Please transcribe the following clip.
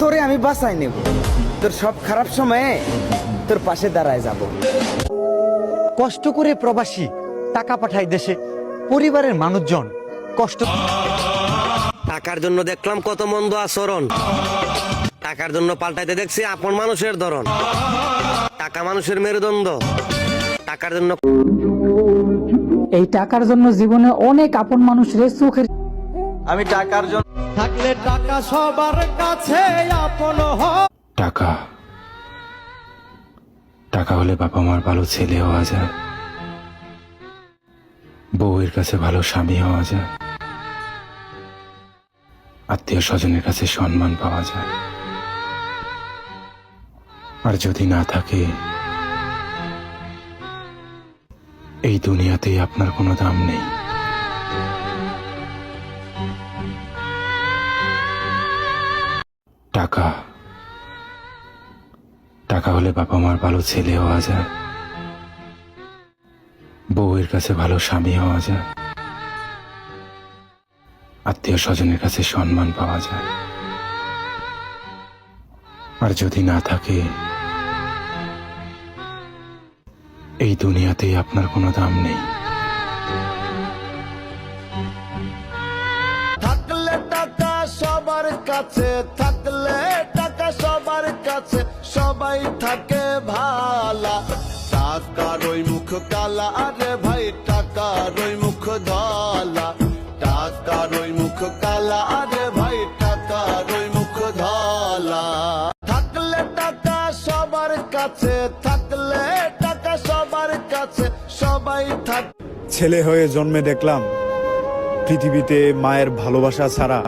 তোরে আমি বাঁচাই নেব, তোর সব খারাপ সময়ে তোর পাশে দাঁড়ায় যাব। কষ্ট করে প্রবাসী টাকা পাঠায় দেশে, পরিবারের মানুষজন কষ্ট। টাকার জন্য দেখলাম কত মন্দ আচরণ, টাকার জন্য পাল্টাইতে দেখছি আপন মানুষের ধরন। টাকা মানুষের মেরুদণ্ড, টাকার জন্য এই টাকার জন্য জীবনে অনেক আপন মানুষের চোখের আমি টাকার জন্য থাকলে টাকা সবার কাছে আপন হয়। টাকা টাকা হলে বাবা মার ভালো ছেলে হওয়া যায়, বউয়ের কাছে ভালো স্বামী হওয়া যায়, আত্মীয় স্বজনের কাছে সম্মান পাওয়া যায়। আর যদি না থাকে, এই দুনিয়াতেই আপনার কোনো দাম নেই। টাকা টাকা হলে বাবা মার ভালো ছেলে হওয়া যায়, বউয়ের কাছে ভালো স্বামী হওয়া যায়, আত্মীয় স্বজনের কাছে সম্মান পাওয়া যায়। আর যদি না থাকে, এই দুনিয়াতেই আপনার কোনো দাম নেই। থাকলে টাকা সবার কাছে, থাকলে টাকা সবার কাছে, সবাই থাকে ভালা। টাকার ওই মুখ কালা, আরে ভাই টাকার ওই মুখ ধলা। টাকার ওই মুখ কালা, আরে ভাই টাকার ওই মুখ ধলা। থাকলে টাকা সবার কাছে, থাকলে টাকা সবার কাছে, সবাই থাকে। ছেলে হয়ে জন্মে দেখলাম পৃথিবীতে মায়ের ভালোবাসা ছাড়া